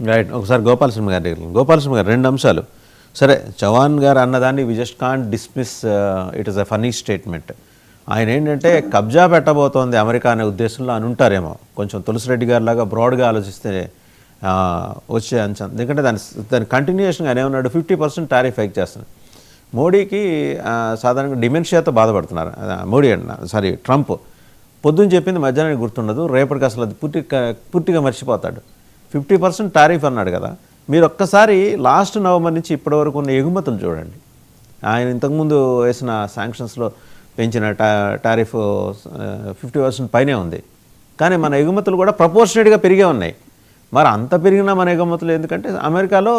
Right. ఒకసారి గోపాలస్వామి గారి దగ్గర, గోపాలస్వామి గారు రెండు అంశాలు. సరే, చవాన్ గారు అన్నదాన్ని we just can't dismiss, it is a funny statement. ఆయన ఏంటంటే కబ్జా పెట్టబోతోంది అమెరికా అనే ఉద్దేశంలో అని ఉంటారేమో, కొంచెం తులసిరెడ్డి గారి లాగా బ్రాడ్గా ఆలోచిస్తే వచ్చే అంచనా. ఎందుకంటే దాని కంటిన్యూషన్గా ఆయన ఏమన్నాడు, 50% టారిఫ్ హైక్ చేస్తున్నాడు. మోడీకి సాధారణంగా డిమెన్షియాతో బాధపడుతున్నారు. మోడీ సారీ ట్రంప్ పొద్దున్న చెప్పింది మధ్యాహ్నానికి గుర్తుండదు, రేపటికి అసలు అది పూర్తిగా మర్చిపోతాడు. 50% టారిఫ్ అన్నాడు కదా. మీరు ఒక్కసారి లాస్ట్ నవంబర్ నుంచి ఇప్పటివరకు ఉన్న ఎగుమతులు చూడండి. ఆయన ఇంతకుముందు వేసిన శాంక్షన్స్లో పెంచిన టారిఫ్ 50% పైనే ఉంది. కానీ మన ఎగుమతులు కూడా ప్రపోర్షనేట్గా పెరిగే ఉన్నాయి. మరి అంత పెరిగినా మన ఎగుమతులు ఎందుకంటే అమెరికాలో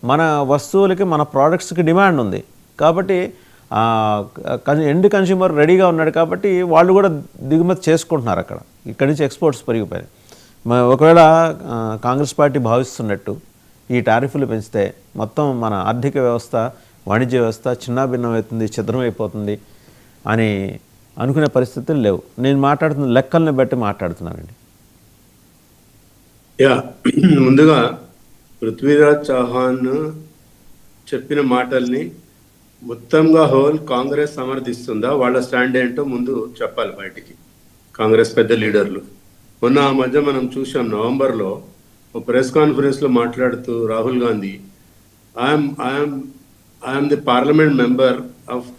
మన వస్తువులకి, మన ప్రోడక్ట్స్కి డిమాండ్ ఉంది కాబట్టి ఎండ్ కన్స్యూమర్ రెడీగా ఉన్నాడు కాబట్టి వాళ్ళు కూడా దిగుమతి చేసుకుంటున్నారు. ఇక్కడి నుంచి ఎక్స్పోర్ట్స్ పెరిగిపోయాయి. ఒకవేళ కాంగ్రెస్ పార్టీ భావిస్తున్నట్టు ఈ టారిఫ్లు పెంచితే మొత్తం మన ఆర్థిక వ్యవస్థ, వాణిజ్య వ్యవస్థ చిన్నాభిన్నమవుతుంది, ఛిద్రమైపోతుంది అని అనుకునే పరిస్థితులు లేవు. నేను మాట్లాడుతున్న లెక్కల్ని బట్టి మాట్లాడుతున్నానండి. ముందుగా పృథ్వీరాజ్ చౌహాన్ చెప్పిన మాటల్ని మొత్తంగా హోల్ కాంగ్రెస్ సమర్థిస్తుందా, వాళ్ళ స్టాండ్ ఏంటో ముందు చెప్పాలి బయటికి కాంగ్రెస్ పెద్ద లీడర్లు. మొన్న ఆ మధ్య మనం చూసాం, నవంబర్లో ఒక ప్రెస్ కాన్ఫరెన్స్లో మాట్లాడుతూ Rahul Gandhi, I'm the parliament member of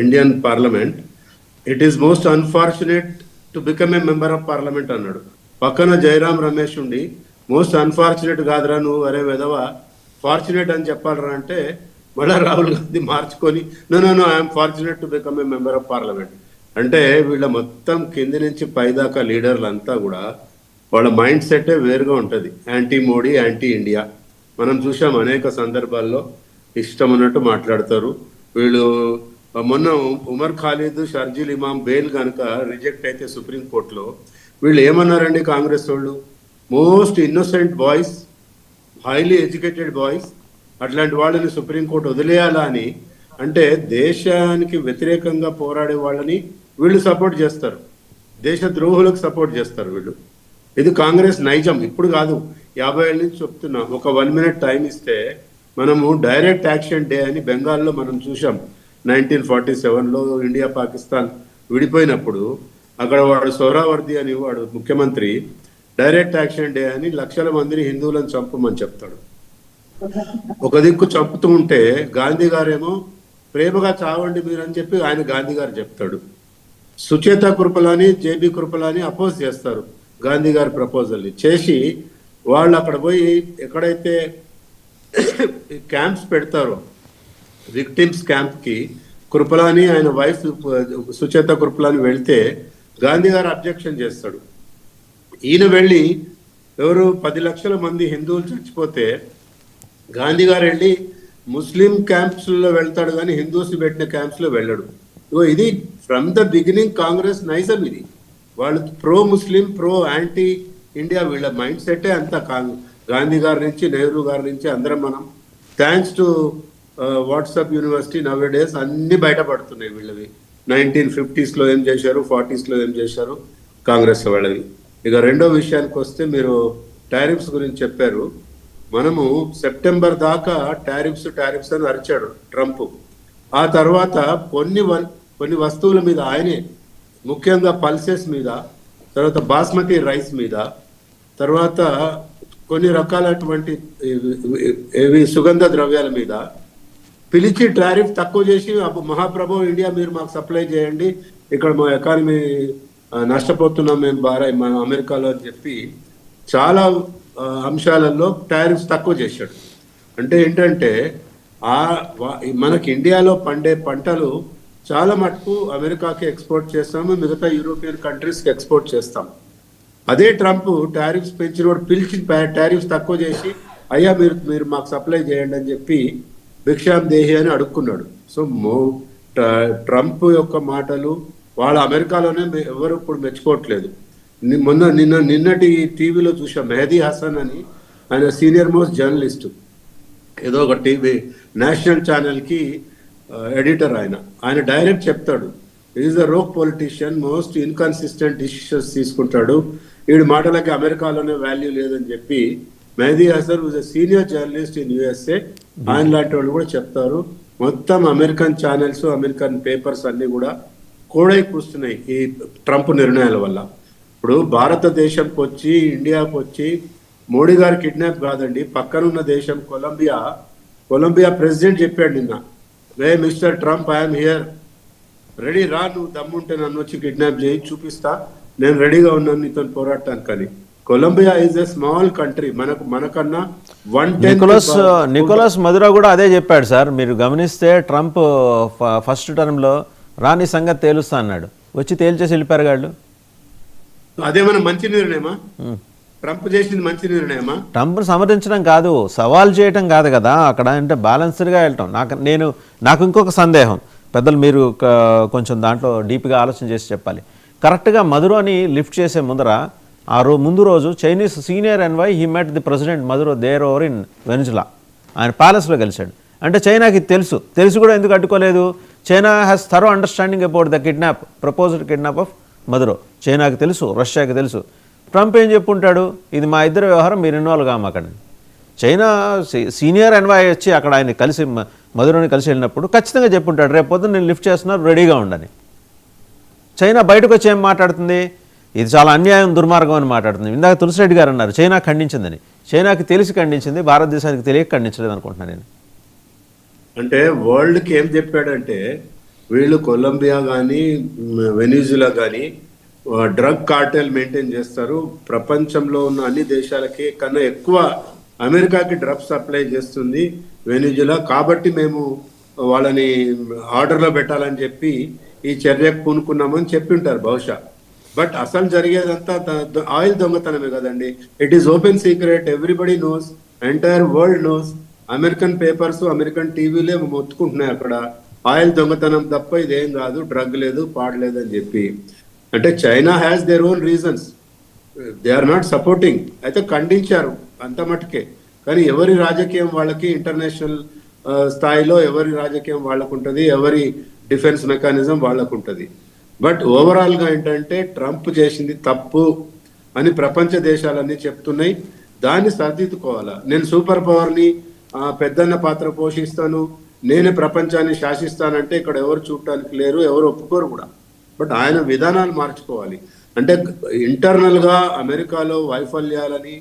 Indian parliament, it is most unfortunate to become a member of parliament అన్నాడు. పక్కన జయరాం రమేష్ ఉండి మోస్ట్ అన్ఫార్చునేట్ కాదురా నువ్వు, అరే వెదవ ఫార్చునేట్ అని చెప్పాలరా అంటే మళ్ళీ రాహుల్ గాంధీ మార్చుకొని no I'm fortunate to become a member of parliament. అంటే వీళ్ళ మొత్తం కింది నుంచి పైదాకా లీడర్లంతా కూడా వాళ్ళ మైండ్ సెట్టే వేరుగా ఉంటుంది. Anti Modi, anti India. మనం చూసాం అనేక సందర్భాల్లో ఇష్టం ఉన్నట్టు మాట్లాడతారు వీళ్ళు. మొన్న ఉమర్ ఖాలిద్, షర్జీల్ ఇమాం బెయిల్ కనుక రిజెక్ట్ అయితే సుప్రీంకోర్టులో వీళ్ళు ఏమన్నారండి కాంగ్రెస్ వాళ్ళు, most innocent boys, highly educated boys, అట్లాంటి వాళ్ళని సుప్రీంకోర్టు వదిలేయాలా అని. అంటే దేశానికి వ్యతిరేకంగా పోరాడే వాళ్ళని వీళ్ళు సపోర్ట్ చేస్తారు, దేశ ద్రోహులకు సపోర్ట్ చేస్తారు వీళ్ళు. ఇది కాంగ్రెస్ నైజం. ఇప్పుడు కాదు, 50 ఏళ్ళ నుంచి చెప్తున్నా. ఒక 1 మినిట్ టైం ఇస్తే మనము డైరెక్ట్ యాక్షన్ డే అని బెంగాల్లో మనం చూసాం. 1947లో ఇండియా పాకిస్తాన్ విడిపోయినప్పుడు అక్కడ వాడు సోహరావర్ది అని వాడు ముఖ్యమంత్రి డైరెక్ట్ యాక్షన్ డే అని లక్షల మందిని హిందువులను చంపమని చెప్తాడు. ఒక దిక్కు చంపుతూ ఉంటే గాంధీ గారేమో ప్రేమగా చావండి మీరు అని చెప్పి ఆయన గాంధీ గారు చెప్తాడు. సుచేత కృపలాని, జేబీ కృపలాని అపోజ్ చేస్తారు గాంధీ గారి ప్రపోజల్ని. చేసి వాళ్ళు అక్కడ పోయి ఎక్కడైతే క్యాంప్స్ పెడతారో విక్టిమ్స్ క్యాంప్కి కృపలాని ఆయన వైఫ్ సుచేత కృపలాని వెళ్తే గాంధీ గారు అబ్జెక్షన్ చేస్తాడు. ఈయన వెళ్ళి ఎవరు 10 లక్షల మంది హిందువులు చచ్చిపోతే గాంధీ గారు వెళ్ళి ముస్లిం క్యాంప్స్లో వెళ్తాడు కానీ హిందూస్ పెట్టిన క్యాంప్స్లో వెళ్ళడు. ఇది ఫ్రమ్ ద బిగినింగ్ కాంగ్రెస్ నైజం ఇది. వాళ్ళు ప్రో ముస్లిం, ప్రో యాంటీ ఇండియా, వీళ్ళ మైండ్ సెట్టే అంతా. గాంధీ గారి నుంచి, నెహ్రూ గారి నుంచి అందరం మనం thanks to WhatsApp university now days అన్ని బయటపడుతున్నాయి వీళ్ళవి. 1950s ఏం చేశారు, 40s ఏం చేశారు కాంగ్రెస్ వాళ్ళవి. ఇక రెండో విషయానికి వస్తే, మీరు టారిఫ్స్ గురించి చెప్పారు. మనము సెప్టెంబర్ దాకా టారిఫ్స్ అని అరిచాడు ట్రంప్. ఆ తర్వాత కొన్ని వస్తువుల మీద ఆయనే, ముఖ్యంగా పల్సెస్ మీద, తర్వాత బాస్మతి రైస్ మీద, తర్వాత కొన్ని రకాలటువంటి సుగంధ ద్రవ్యాల మీద పిలిచి టారిఫ్ తక్కువ చేసి, మహాప్రభు ఇండియా మీరు మాకు సప్లై చేయండి, ఇక్కడ మా ఎకానమీ నష్టపోతున్నాం మేము మన అమెరికాలో అని చెప్పి చాలా అంశాలలో టారిఫ్స్ తక్కువ చేశాడు. అంటే ఏంటంటే మనకి ఇండియాలో పండే పంటలు చాలా మటుకు అమెరికాకి ఎక్స్పోర్ట్ చేస్తాము, మిగతా యూరోపియన్ కంట్రీస్కి ఎక్స్పోర్ట్ చేస్తాం. అదే ట్రంప్ టారిఫ్స్ పెంచినోడు పిలిచి టారిఫ్స్ తక్కువ చేసి అయ్యా మీరు మాకు సప్లై చేయండి అని చెప్పి భిక్షాం దేహి అని అడుక్కున్నాడు. సో ట్రంప్ యొక్క మాటలు వాళ్ళ అమెరికాలోనే ఎవరు ఇప్పుడు మెచ్చుకోవట్లేదు. నిన్నటి టీవీలో చూసాం, మెహదీ హసన్ అని, ఆయన సీనియర్ మోస్ట్ జర్నలిస్ట్, ఏదో ఒక టీవీ నేషనల్ ఛానల్కి ఎడిటర్. ఆయన డైరెక్ట్ చెప్తాడు, is a rogue politician, most inconsistent decisions తీసుకుంటాడు, వీడి మాటలకి అమెరికాలోనే వాల్యూ లేదని చెప్పి Mehdi Hasan was senior journalist in USA. ఆయన లాంటి వాళ్ళు కూడా చెప్తారు. మొత్తం అమెరికన్ ఛానల్స్, అమెరికన్ పేపర్స్ అన్ని కూడా కోడై కూస్తున్నాయి ఈ ట్రంప్ నిర్ణయాల వల్ల. ఇప్పుడు భారతదేశంకి వచ్చి, ఇండియాకి వచ్చి మోడీ గారు కిడ్నాప్ కాదండి, పక్కనున్న దేశం కొలంబియా ప్రెసిడెంట్ చెప్పాడు నిన్న, వే mister Trump, I'm here, ready రా, నువ్వు దమ్ముంటే నన్ను వచ్చి కిడ్నాప్ చేయి, చూపిస్తా, నేను రెడీగా ఉన్నాను నీతో పోరాటానికి అని. Colombia is a small country, మనకన్నా 1/10. నికోలస్ మదురో కూడా అదే చెప్పాడు సార్. మీరు గమనిస్తే ట్రంప్ ఫస్ట్ టర్మ్లో రాని సంగతి తేలుస్తా అన్నాడు, వచ్చి తేల్చేసి వెళ్ళిపోయారు వాళ్ళు. అదేమన్నా మంచి నిర్ణయమా? ట్రంప్ చేసింది మంచి నిర్ణయమా? ట్రంప్ను సమర్థించడం కాదు, సవాల్ చేయటం కాదు కదా అక్కడ, అంటే బ్యాలెన్స్డ్గా వెళ్ళటం. నాకు ఇంకొక సందేహం, పెద్దలు మీరు కొంచెం దాంట్లో డీప్గా ఆలోచన చేసి చెప్పాలి. కరెక్ట్గా మదురోని లిఫ్ట్ చేసే ముందర ముందు రోజు Chinese senior envoy he met the president Maduro there over in Venezuela. ఆయన ప్యాలెస్లో కలిశాడు. అంటే చైనాకి తెలిసి కూడా ఎందుకు అడ్డుకోలేదు? China has thorough understanding about the proposed kidnap of Maduro. చైనాకి తెలుసు, రష్యాకి తెలుసు. ట్రంప్ ఏం చెప్పుంటాడు, ఇది మా ఇద్దరి వ్యవహారం, మీరు ఇన్వాల్వ్ కామాకండి. చైనా సీనియర్ ఎన్వై వచ్చి అక్కడ ఆయన కలిసి మదురోని కలిసి వెళ్ళినప్పుడు ఖచ్చితంగా చెప్పుంటాడు, రేపు పొద్దున్న నేను లిఫ్ట్ చేస్తున్నారు, రెడీగా ఉండని. చైనా బయటకు వచ్చి ఏం మాట్లాడుతుంది, ఇది చాలా అన్యాయం, దుర్మార్గం అని మాట్లాడుతుంది. ఇందాక తులసిరెడ్డి గారు అన్నారు చైనా ఖండించిందని. చైనాకి తెలిసి ఖండించింది, భారతదేశానికి తెలియక ఖండించలేదు అనుకుంటున్నాను నేను. అంటే వరల్డ్కి ఏం చెప్పాడంటే, వీళ్ళు కొలంబియా కానీ వెనిజులా కానీ డ్రగ్ కార్టెల్ మెయింటైన్ చేస్తారు, ప్రపంచంలో ఉన్న అన్ని దేశాలకి కన్నా ఎక్కువ అమెరికాకి డ్రగ్స్ సప్లై చేస్తుంది వెనిజులా, కాబట్టి మేము వాళ్ళని ఆర్డర్లో పెట్టాలని చెప్పి ఈ చర్యకు పూనుకున్నామని చెప్పి ఉంటారు బహుశా. బట్ అసలు జరిగేదంతా ఆయిల్ దొంగతనమే కదండి. It is open secret, everybody knows, entire world knows. American papers, American టీవీలే మొత్తుకుంటున్నాయి అక్కడ, ఆయిల్ దొంగతనం తప్ప ఇదేం కాదు, డ్రగ్ లేదు, పాడలేదు అని చెప్పి. అంటే China has their own reasons, they are not supporting. అయితే ఖండించారు అంత మటుకే, కానీ ఎవరి రాజకీయం వాళ్ళకి, ఇంటర్నేషనల్ స్థాయిలో ఎవరి రాజకీయం వాళ్ళకు ఉంటుంది, ఎవరి డిఫెన్స్ మెకానిజం వాళ్ళకు ఉంటుంది. బట్ ఓవరాల్గా ఏంటంటే ట్రంప్ చేసింది తప్పు అని ప్రపంచ దేశాలన్నీ చెప్తున్నాయి. దాన్ని సరిదిద్దుకోవాలా. నేను సూపర్ పవర్ని, పెద్దన్న పాత్ర పోషిస్తాను, నేనే ప్రపంచాన్ని శాసిస్తానంటే ఇక్కడ ఎవరు చూడటానికి లేరు, ఎవరు ఒప్పుకోరు కూడా. బట్ ఆయన విధానాలు మార్చుకోవాలి. అంటే ఇంటర్నల్గా అమెరికాలో వైఫల్యాలని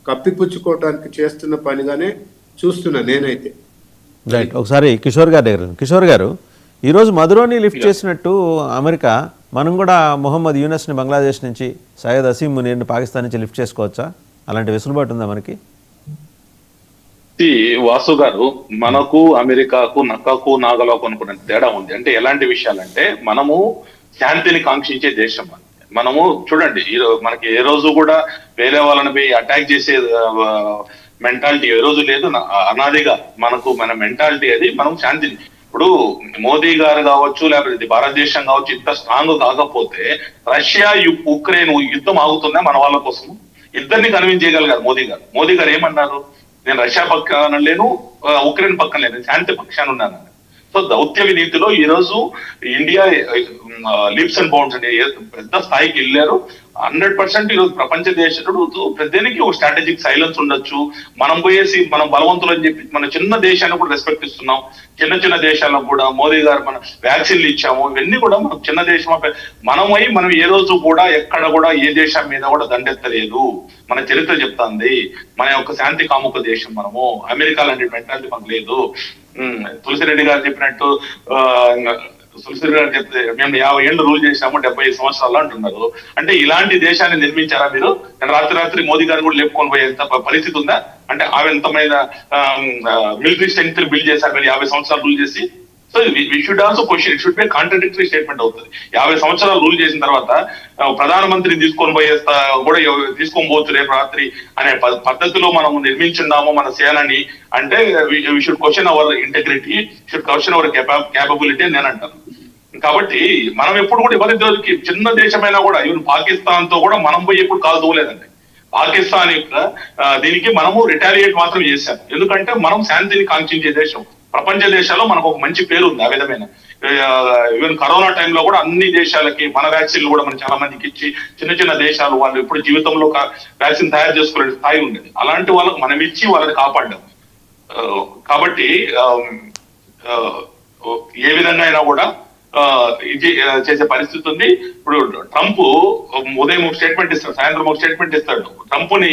కప్పిపుచ్చుకోవటానికి చేస్తున్న పనిగానే చూస్తున్నా నేనైతే. రైట్, ఒకసారి కిషోర్ గారి దగ్గర. కిషోర్ గారు, ఈరోజు మదురోని లిఫ్ట్ చేసినట్టు అమెరికా, మనం కూడా మొహమ్మద్ యూనస్ని బంగ్లాదేశ్ నుంచి, సయ్యద్ అసీం మునీర్ని పాకిస్తాన్ నుంచి లిఫ్ట్ చేసుకోవచ్చా? అలాంటి వెసులుబాటు ఉందా మనకి? వాసు గారు, మనకు అమెరికాకు నక్కకు నాగలకు అనుకున్న తేడా ఉంది. అంటే ఎలాంటి విషయాలంటే, మనము శాంతిని కాంక్షించే దేశం. మనము చూడండి, మనకి ఏ రోజు కూడా వేరే వాళ్ళని అటాక్ చేసే మెంటాలిటీ ఏ రోజు లేదు. అనాదిగా మన మెంటాలిటీ అది, మనం శాంతిని. ఇప్పుడు మోదీ గారు కావచ్చు, లేకపోతే భారతదేశం కావచ్చు, ఇంత స్ట్రాంగ్ కాకపోతే రష్యా ఉక్రెయిన్ యుద్ధం ఆగుతుందా మన వాళ్ళ కోసం? ఇద్దరిని కన్విన్స్ చేయగలిగారు మోదీ గారు ఏమన్నారు, నేను రష్యా పక్కన లేను, ఉక్రెయిన్ పక్కన లేను, శాంతి పక్షాన్ని ఉన్నాను. సో దౌత్య నీతిలో ఈ రోజు ఇండియా లీప్స్ అండ్ బౌండ్స్ అనే పెద్ద స్థాయికి వెళ్ళారు. 100% ఈరోజు ప్రపంచ దేశాలు ప్రతిదానికి ఒక స్ట్రాటజిక్ సైలెన్స్ ఉండొచ్చు. మనం పోయేసి మనం బలవంతులు అని చెప్పి మన చిన్న దేశాన్ని కూడా రెస్పెక్ట్ ఇస్తున్నాం. చిన్న దేశాలకు కూడా మోదీ గారు మన వ్యాక్సిన్లు ఇచ్చాము. ఇవన్నీ కూడా మనం చిన్న దేశం, మనం ఏ రోజు కూడా ఎక్కడ కూడా ఏ దేశం మీద కూడా దండెత్తలేదు. మన చరిత్ర చెప్తాంది, మన యొక్క శాంతి కాముక దేశం మనము. అమెరికా లాంటి మెంటాలిటీ మనకు లేదు. తులసిరెడ్డి గారు చెప్పినట్టు, తులసిరెడ్డి గారు చెప్తే మేము 50 ఏళ్ళు రూల్ చేసాము, 75 సంవత్సరాలు అంటున్నారు. అంటే ఇలాంటి దేశాన్ని నిర్మించారా మీరు? రాత్రి మోదీ గారు కూడా లేపుకొని పోయేంత పరిస్థితి ఉందా? అంటే ఆమె ఎంతమైన మిలిటరీ స్ట్రెంగ్త్ బిల్డ్ చేశారు మీరు 50 సంవత్సరాలు రూల్ చేసి? So we should also question, it should be contradictory statement అవుతుంది. 50 సంవత్సరాలు రూల్ చేసిన తర్వాత ప్రధానమంత్రిని తీసుకొని కూడా తీసుకొని పోవచ్చు రేపు రాత్రి అనే పద్ధతిలో మనం నిర్మించున్నాము మన సేనని. అంటే we should question our integrity, should question our capability అని నేను అంటాను. కాబట్టి మనం ఎప్పుడు కూడా ఎవరి చిన్న దేశమైనా కూడా, ఈవెన్ పాకిస్తాన్ తో కూడా మనం పోయి ఎప్పుడు కాలు దూలేదండి. పాకిస్తాన్ యొక్క దీనికి మనము రిటాలియేట్ మాత్రం చేశాం. ఎందుకంటే మనం శాంతిని కాంక్షించే దేశం. ప్రపంచ దేశాల్లో మనకు ఒక మంచి పేరు ఉంది ఆ విధమైన. ఈవెన్ కరోనా టైంలో కూడా అన్ని దేశాలకి మన వ్యాక్సిన్లు కూడా మనం చాలా మందికి ఇచ్చి చిన్న చిన్న దేశాలు వాళ్ళు ఎప్పుడు జీవితంలో వ్యాక్సిన్ తయారు చేసుకోలేని స్థాయి ఉండేది. అలాంటి వాళ్ళకు మనం ఇచ్చి వాళ్ళని కాపాడ్డాం. కాబట్టి ఏ విధంగా అయినా కూడా ఇది చేసే పరిస్థితి ఉంది. ఇప్పుడు ట్రంప్ ఉదయం ఒక స్టేట్మెంట్ ఇస్తాడు, సాయంత్రం ఒక స్టేట్మెంట్ ఇస్తాడు. ట్రంప్ ని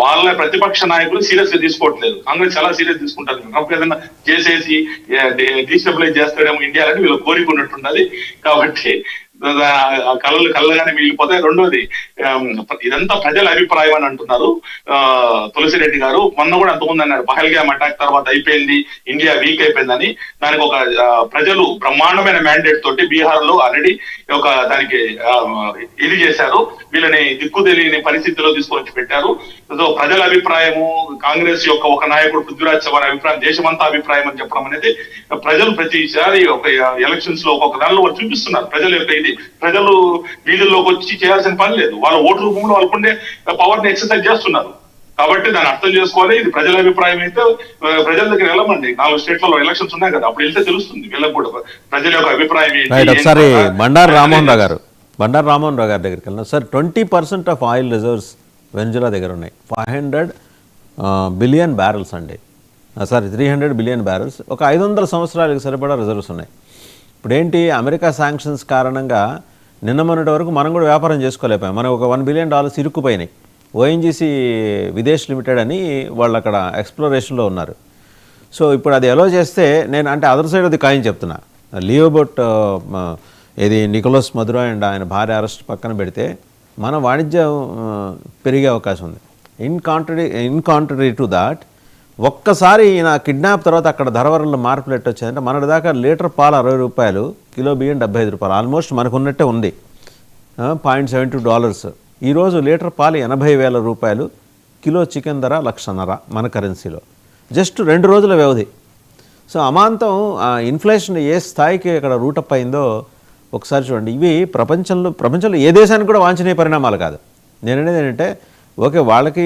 వాళ్ళ ప్రతిపక్ష నాయకులు సీరియస్ గా తీసుకోవట్లేదు, కాంగ్రెస్ చాలా సీరియస్ తీసుకుంటారు. ట్రంప్ ఏదైనా చేసేసి డీస్టెబిలైజ్ చేస్తాడేమో ఇండియా అని వీళ్ళు కోరుకున్నట్టున్నది. కాబట్టి కళ్ళగానే మిగిలిపోతాయి. రెండోది, ఇదంతా ప్రజల అభిప్రాయం అని అంటున్నారు తులసిరెడ్డి గారు. మొన్న కూడా అంతకుముందు అన్నారు పహల్గామ్ అటాక్ తర్వాత అయిపోయింది, ఇండియా వీక్ అయిపోయిందని. దానికి ఒక ప్రజలు బ్రహ్మాండమైన మ్యాండేట్ తోటి బీహార్ లో ఆల్రెడీ ఒక దానికి ఇది చేశారు, వీళ్ళని దిక్కు తెలియని పరిస్థితిలో తీసుకొచ్చి పెట్టారు. సో ప్రజల అభిప్రాయము, కాంగ్రెస్ యొక్క ఒక నాయకుడు పృథ్వీరాజ్ చవాన్ అభిప్రాయం, దేశమంతా అభిప్రాయం అని చెప్పడం అనేది ప్రజలు ప్రతిసారి ఒక ఎలక్షన్స్ లో ఒక్కొక్క దానిలో వాళ్ళు చూపిస్తున్నారు. ప్రజల యొక్క ఇది ప్రజలు వీధుల్లోకి వచ్చి చేయాల్సిన పని లేదు, వాళ్ళ ఓటు రూపంలో వాళ్ళకుండే పవర్ ని ఎక్సర్సైజ్ చేస్తున్నారు. కాబట్టి దాన్ని అర్థం చేసుకోవాలి. ఇది ప్రజల అభిప్రాయం అయితే ప్రజల దగ్గర వెళ్ళమండి. 4 స్టేట్లలో ఎలక్షన్స్ ఉన్నాయి కదా, అప్పుడు వెళ్తే తెలుస్తుంది వీళ్ళకి కూడా ప్రజల యొక్క అభిప్రాయం ఏంటి. ఒకసారి బండారు రామ్మోహన్ రావు గారి దగ్గరికి వెళ్ళిన sir, 20% of oil reserves Venezuela దగ్గర ఉన్నాయి. 500 బిలియన్ బ్యారెల్స్ అండి, సారీ 300 బిలియన్ బ్యారెల్స్. ఒక 500 సంవత్సరాలకు సరిపడా రిజర్వ్స్ ఉన్నాయి. ఇప్పుడు ఏంటి, అమెరికా శాంక్షన్స్ కారణంగా నిన్న మొన్నటి వరకు మనం కూడా వ్యాపారం చేసుకోలేకపోయాం. మనకు ఒక $1 బిలియన్ ఇరుక్కుపోయినాయి. ఓఎన్జీసీ విదేశ్ లిమిటెడ్ అని వాళ్ళు అక్కడ ఎక్స్ప్లోరేషన్లో ఉన్నారు. సో ఇప్పుడు అది ఎలో చేస్తే నేను అంటే అదర్ సైడ్ అది కాయిన్ చెప్తున్నా, లీవ్ అబౌట్ ఇది నికోలస్ మదురో అండ్ ఆయన భార్య అరెస్ట్ పక్కన పెడితే మన వాణిజ్యం పెరిగే అవకాశం ఉంది. ఇన్ కాంట్రరీ టు దాట్, ఒక్కసారి ఈయన కిడ్నాప్ తర్వాత అక్కడ ధరవరంలో మార్పులు ఎట్టు వచ్చిందంటే మనటి దాకా లీటర్ పాలు $60, కిలో బియ్యం $75, ఆల్మోస్ట్ మనకున్నట్టే ఉంది. $0.72. ఈరోజు లీటర్ పాలు $80,000, కిలో చికెన్ ధర $1,50,000 మన కరెన్సీలో, జస్ట్ 2 రోజుల వ్యవధి. సో అమాంతం ఇన్ఫ్లేషన్ ఏ స్థాయికి ఇక్కడ రూటప్ అయిందో ఒకసారి చూడండి. ఇవి ప్రపంచంలో ఏ దేశానికి కూడా వాంఛనీయ పరిణామాలు కాదు. నేను అనేది ఏంటంటే, ఓకే వాళ్ళకి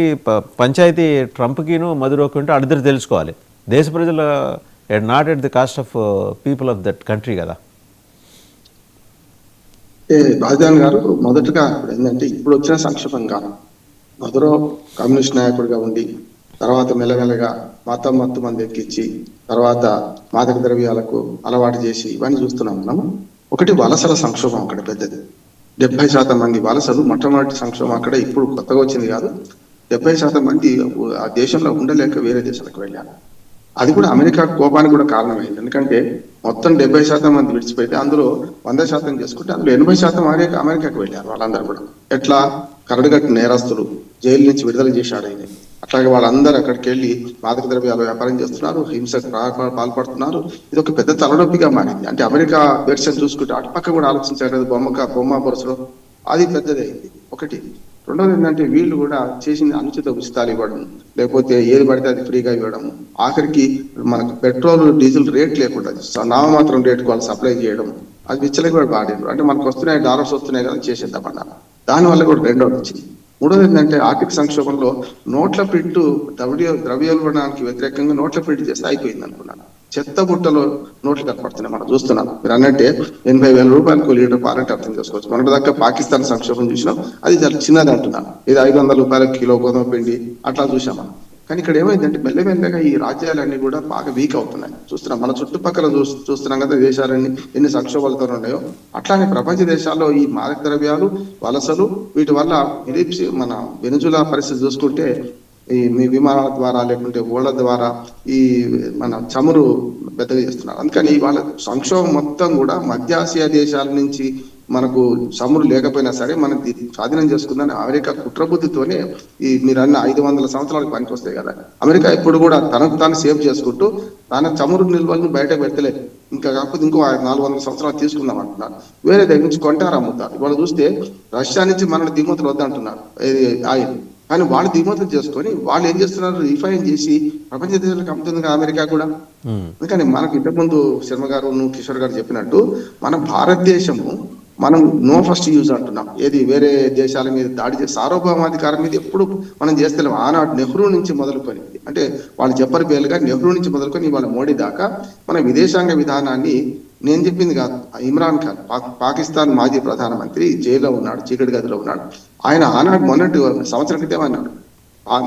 పంచాయతీ ట్రంప్కిను మధురోకి ఉంటే అడిద్దరు తెలుసుకోవాలి, దేశ ప్రజలు not at the cost of people of that country కదా. రాజధాని గారు మొదటగా ఏంటంటే ఇప్పుడు వచ్చిన సంక్షేమం కాదు. మధురో కమ్యూనిస్ట్ నాయకుడిగా ఉండి తర్వాత మెల్లమెల్లగా మత్తు మంది ఎక్కించి తర్వాత మాదక ద్రవ్యాలకు అలవాటు చేసి ఇవన్నీ చూస్తున్నాం మనము. ఒకటి వలసల సంక్షోభం అక్కడ పెద్దది. 70% మంది వలసలు, మొట్టమొదటి సంక్షోభం అక్కడ, ఇప్పుడు కొత్తగా వచ్చింది కాదు. 70% మంది ఆ దేశంలో ఉండలేక వేరే దేశాలకు వెళ్ళారు. అది కూడా అమెరికా కోపానికి కూడా కారణమైంది. ఎందుకంటే మొత్తం 70% మంది విడిచిపెట్టి అందులో 100% చేసుకుంటే అందులో 80% అమెరికాకు వెళ్ళారు వాళ్ళందరూ కూడా. ఎట్లా, కరడుగట్టిన నేరస్తులు, జైలు నుంచి విడుదల చేశాడు ఆయన. అట్లాగే వాళ్ళందరూ అక్కడికి వెళ్ళి మాదక ద్రవ్యాలు వ్యాపారం చేస్తున్నారు, హింసకు పాల్పడుతున్నారు. ఇది ఒక పెద్ద తలనొప్పిగా మారింది. అంటే అమెరికా వెర్షన్ చూసుకుంటే అటుపక్క కూడా ఆలోచించారు, బొమ్మ బొరుసలో అది పెద్దదైంది ఒకటి. రెండోది ఏంటంటే వీళ్ళు కూడా చేసిన అనుచిత ఉచితాలు ఇవ్వడం, లేకపోతే ఏది పడితే అది ఫ్రీగా ఇవ్వడం, ఆఖరికి మనకు పెట్రోల్ డీజిల్ రేట్ లేకుండా నామమాత్రం రేటుకు వాళ్ళు సప్లై చేయడం, అది విచ్చలకి కూడా వాడారు. అంటే మనకు వస్తున్నాయి డాలర్స్ వస్తున్నాయి కదా చేసేద్దామన్నారు. దానివల్ల కూడా రెండోది వచ్చింది. మూడోది ఏంటంటే ఆర్థిక సంక్షోభంలో నోట్ల ప్రింట్ ద్రవ్యోల్బణానికి వ్యతిరేకంగా నోట్ల ప్రింట్ చేస్తే అయిపోయింది అనుకున్నాను. చెత్త బుట్టలో నోట్లు కనపడుతున్నాయి మనం చూస్తున్నాం. మీరు అన్నట్టే 80,000 రూపాయలకు లీటర్ పాలంటే అర్థం చేసుకోవచ్చు. మొన్నటి దాకా పాకిస్తాన్ సంక్షోభం చూసినాం, అది చాలా చిన్నది అంటున్నాను. ఇది 500 రూపాయలకు కిలో గోధుమ పిండి అట్లా చూసాం మనం. కానీ ఇక్కడ ఏమైందంటే మెల్లమెల్లగా ఈ రాజ్యాలన్నీ కూడా బాగా వీక్ అవుతున్నాయి. చూస్తున్నాం మన చుట్టుపక్కల చూస్తున్నాం కదా, దేశాలన్నీ ఎన్ని సంక్షోభాలతో ఉన్నాయో. అట్లానే ప్రపంచ దేశాల్లో ఈ మాదక ద్రవ్యాలు, వలసలు, వీటి వల్ల మన వెనుజులా పరిస్థితి చూసుకుంటే ఈ విమానాల ద్వారా లేకుంటే ఓళ్ల ద్వారా ఈ మన చమురు పెద్దగా చేస్తున్నారు. అందుకని వాళ్ళ సంక్షోభం మొత్తం కూడా మధ్యాసియా దేశాల నుంచి మనకు చమురు లేకపోయినా సరే మనం స్వాధీనం చేసుకుందని అమెరికా కుట్రబుద్ధితోనే ఈ మీరు అన్న 500 సంవత్సరాలకు పనికి వస్తాయి కదా. అమెరికా ఇప్పుడు కూడా తనకు తాను సేవ్ చేసుకుంటూ తన చమురు నిల్వలను బయటకు పెట్టలేదు. ఇంకా కాకపోతే ఇంకో 400 సంవత్సరాలు తీసుకుందాం అంటున్నారు. వేరే దగ్గర నుంచి కొంటారు, అమ్ముతారు. ఇవాళ చూస్తే రష్యా నుంచి మన దిగుమతులు వద్దంటున్నారు ఆయిల్, కానీ వాళ్ళు దిగుమతులు చేసుకొని వాళ్ళు ఏం చేస్తున్నారు, రిఫైన్ చేసి ప్రపంచ దేశాలకు అమ్ముతుంది కదా అమెరికా కూడా. అందుకని మనకు ఇంతకుముందు శర్మ గారు కిషోర్ గారు చెప్పినట్టు మన భారతదేశము మనం నో ఫస్ట్ యూజ్ అంటున్నాం. ఏది వేరే దేశాల మీద దాడి చేసి సార్వభౌమాధికారం మీద ఎప్పుడు మనం చేస్తలేం. ఆనాడు నెహ్రూ నుంచి మొదలుకొని, అంటే వాళ్ళు చెప్పని పేర్లుగా నెహ్రూ నుంచి మొదలుకొని ఇవాళ మోడీ దాకా మన విదేశాంగ విధానాన్ని, నేను చెప్పింది కాదు, ఇమ్రాన్ ఖాన్ పాకిస్తాన్ మాజీ ప్రధానమంత్రి జైల్లో ఉన్నాడు, చీకటి గదిలో ఉన్నాడు. ఆయన ఆనాడు మొన్నటి సంవత్సరం క్రితం అన్నాడు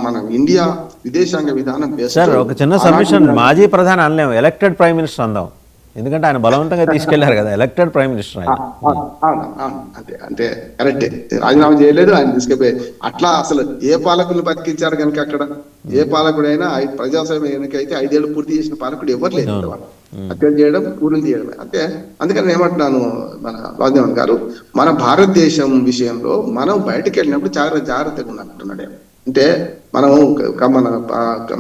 మన ఇండియా విదేశాంగ విధానం సార్ ఒక చిన్న సబ్మిషన్, మాజీ ప్రధాని అనలేము, ఎలక్టెడ్ ప్రైమ్ మినిస్టర్ అందాం, ఎందుకంటే ఆయన బలవంతంగా తీసుకెళ్లారు కదా, ఎలక్టెడ్ ప్రైమ్ మినిస్టర్ ఆయన. అంటే కరెక్టే, రాజీనామా చేయలేదు, ఆయన తీసుకెళ్ళి అట్లా అసలు ఏ పాలకులు బతికించారు కనుక అక్కడ ఏ పాలకుడైనా ప్రజాస్వామ్యం ఎన్నికైతే 5 ఏళ్ళు పూర్తి చేసిన పాలకుడు ఎవరు లేదు. హత్యలు చేయడం, పూర్తి చేయడం. అంటే అందుకని ఏమంటున్నాను మన రాజదేవన్ గారు, మన భారతదేశం విషయంలో మనం బయటకు వెళ్ళినప్పుడు జాగ్రత్తగా ఉన్నట్టున్నాడు. అంటే మనం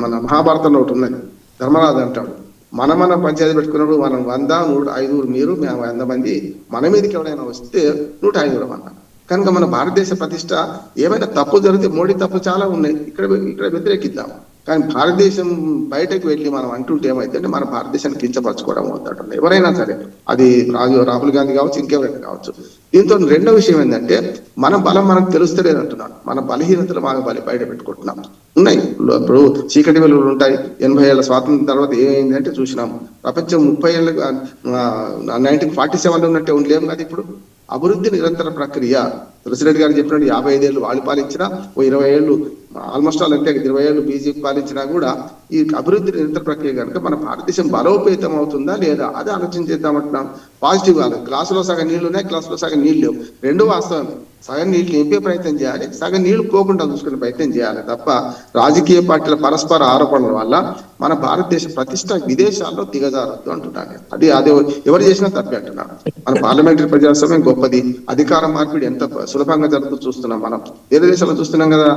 మన మహాభారతంలో ఒకటి ఉన్నది, ధర్మరాజు అంటాడు, మన పంచాయతీ పెట్టుకున్నప్పుడు మనం 100, 105 మీరు, మేము 100 మంది, మన మీదకి ఎవరైనా వస్తే 105 అన్నాం. కనుక మన భారతదేశ ప్రతిష్ట ఏమైనా తప్పు జరిగితే, మోడీ తప్పు చాలా ఉన్నాయి, ఇక్కడ వ్యతిరేకిద్దాం. కానీ భారతదేశం బయటకు వెళ్ళి మనం అంటుంటే ఏమైతే మన భారతదేశాన్ని కించపరచుకోవడం అవుతాడు ఎవరైనా సరే, అది రాహుల్ గాంధీ కావచ్చు, ఇంకెవరైనా కావచ్చు. దీంతో రెండో విషయం ఏంటంటే, మన బలం మనకు తెలుస్తలేదు అంటున్నాను, మన బలహీనతలు బాగా బయట పెట్టుకుంటున్నాం. ఉన్నాయి ఇప్పుడు చీకటి వెలుగులు ఉంటాయి. 80 ఏళ్ల స్వాతంత్రం తర్వాత ఏమైంది అంటే చూసినాం, ప్రపంచం 30 ఏళ్ళ 1947లో ఉన్నట్టే ఉండలేము కదా. ఇప్పుడు అభివృద్ధి నిరంతర ప్రక్రియ. తులసిరెడ్డి గారు చెప్పినట్టు 55 ఏళ్ళు వాళ్ళు పాలించినా, 20 ఏళ్ళు ఆల్మోస్ట్ ఆల్ అంటే 20 ఏళ్ళు బీజేపీ పాలించినా కూడా ఈ అభివృద్ధి నిరంతర ప్రక్రియ కనుక మన భారతదేశం బలోపేతం అవుతుందా లేదా అది ఆలోచించేద్దామంటున్నాం. పాజిటివ్ కాదు, గ్లాసులో సగం నీళ్లు ఉన్నాయి, గ్లాసులో సగం నీళ్ళు లేవు, రెండు వాస్తవమే. సగం నీళ్ళు నింపే ప్రయత్నం చేయాలి, సగం నీళ్లు పోకుండా చూసుకునే ప్రయత్నం చేయాలి తప్ప రాజకీయ పార్టీల పరస్పర ఆరోపణల వల్ల మన భారతదేశ ప్రతిష్ట విదేశాల్లో దిగజారద్దు అంటున్నాను. అది ఎవరు చేసినా తప్పే అంటున్నాను. మన పార్లమెంటరీ ప్రజాస్వామ్యం గొప్పది, అధికార మార్పిడి ఎంత సులభంగా జరుగుతూ చూస్తున్నాం. మనం వేరే దేశాల్లో చూస్తున్నాం కదా.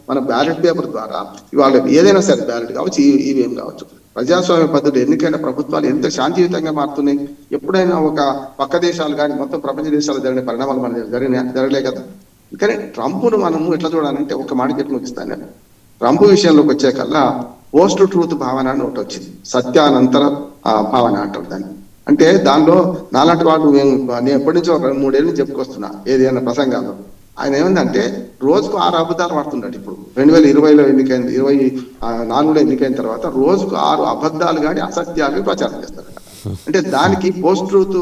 మన బ్యాలెట్ పేపర్ ద్వారా ఇవాళ ఏదైనా సరే, బ్యాలెట్ కావచ్చు, ఈవీఎం కావచ్చు, ప్రజాస్వామ్య పద్ధతులు ఎన్నికైన ప్రభుత్వాలు ఎంత శాంతియుతంగా మారుతున్నాయి. ఎప్పుడైనా ఒక పక్క దేశాలు కానీ మొత్తం ప్రపంచ దేశాలు జరిగిన పరిణామాలు మన జరగలే కదా. కానీ ట్రంప్ను మనము ఎట్లా చూడాలంటే, ఒక మాట చెప్పి ముగిస్తాను నేను. ట్రంప్ విషయంలోకి వచ్చే కల్లా పోస్ట్ ట్రూత్ భావన అని ఒకటి వచ్చింది, సత్యానంతర భావన అంటారు దాన్ని. అంటే దానిలో నాలాంటి వాడు నేను ఎప్పటి నుంచో 3 ఏళ్ళు చెప్పుకొస్తున్నా ఏదైనా ప్రసంగాల్లో. ఆయన ఏమందంటే రోజుకు 6 అబద్ధాలు వాడుతున్నాడు. ఇప్పుడు 2020లో ఎన్నికైంది, 24లో ఎన్నికైన తర్వాత రోజుకు 6 అబద్ధాలు కానీ అసత్యాలు ప్రచారం చేస్తారు. అంటే దానికి పోస్ట్ ట్రూత్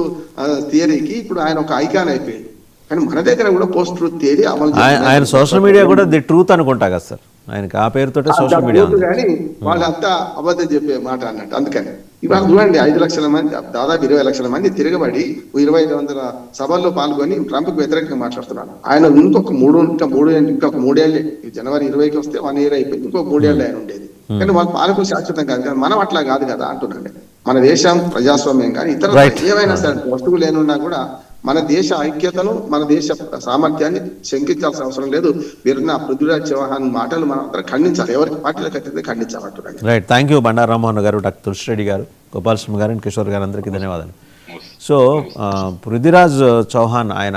థియరీకి ఇప్పుడు ఆయన ఒక ఐకాన్ అయిపోయింది. కానీ మన దగ్గర కూడా పోస్ట్ ట్రూత్ థియరీ అమలు, ఆయన సోషల్ మీడియా కూడా ది ట్రూత్ అనుకుంటా కదా సార్, ఆయనకి ఆ పేరుతోటే సోషల్ మీడియా ఉంది. కానీ వాళ్ళంతా అబద్ధం చెప్పే మాట అన్నట్టు. అందుకని ఇవాళ చూడండి, 5 లక్షల మంది, దాదాపు 20 లక్షల మంది తిరగబడి 2500 సభల్లో పాల్గొని ట్రంప్కి వ్యతిరేకంగా మాట్లాడుతున్నారు. ఆయన ఇంకొక 3 ఏళ్ళే, జనవరి 20కి వస్తే 1 ఇయర్ అయిపోయింది, ఇంకొక 3 ఏళ్ళు ఆయన ఉండేది. కానీ వాళ్ళ పాలకులు శాశ్వతం కాదు కదా, మనం అట్లా కాదు కదా అంటున్నాను. మన దేశం ప్రజాస్వామ్యం కానీ ఇతర ఏమైనా సరే వస్తువులు లేనున్నా కూడా మన దేశ ఐక్యతను, మన దేశ సామర్థ్యాన్ని శంకించాల్సిన అవసరం లేదు. వీరున్న పృథ్వీరాజ్ చౌహాన్ మాటలు మనం అందరం ఖండించాలి, ఎవరికి పార్టీలకు అయితే ఖండించాలంటున్నాను. Right, thank you Bandaru Rammohan గారు, డాక్టర్ తులసిరెడ్డి గారు, గోపాలస్వామి గారు, కిషోర్ గారు, అందరికీ ధన్యవాదాలు. సో పృథ్వీరాజ్ చౌహాన్ ఆయన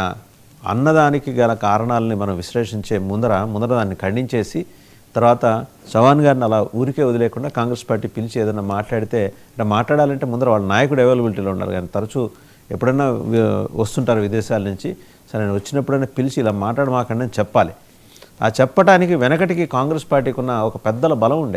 అన్నదానికి గల కారణాలని మనం విశ్లేషించే ముందర దాన్ని ఖండించేసి, తర్వాత చౌహాన్ గారిని అలా ఊరికే వదిలేకుండా కాంగ్రెస్ పార్టీ పిలిచి ఏదైనా మాట్లాడితే, అంటే మాట్లాడాలంటే ముందర వాళ్ళ నాయకుడు అవైలబిలిటీలో ఉన్నారు. కానీ తరచూ ఎప్పుడైనా వస్తుంటారు విదేశాల నుంచి, సరే వచ్చినప్పుడైనా పిలిచి ఇలా మాట్లాడమాకండి అని చెప్పాలి. ఆ చెప్పడానికి వెనకటికి కాంగ్రెస్ పార్టీకి ఉన్న ఒక పెద్దల బలం ఉండే.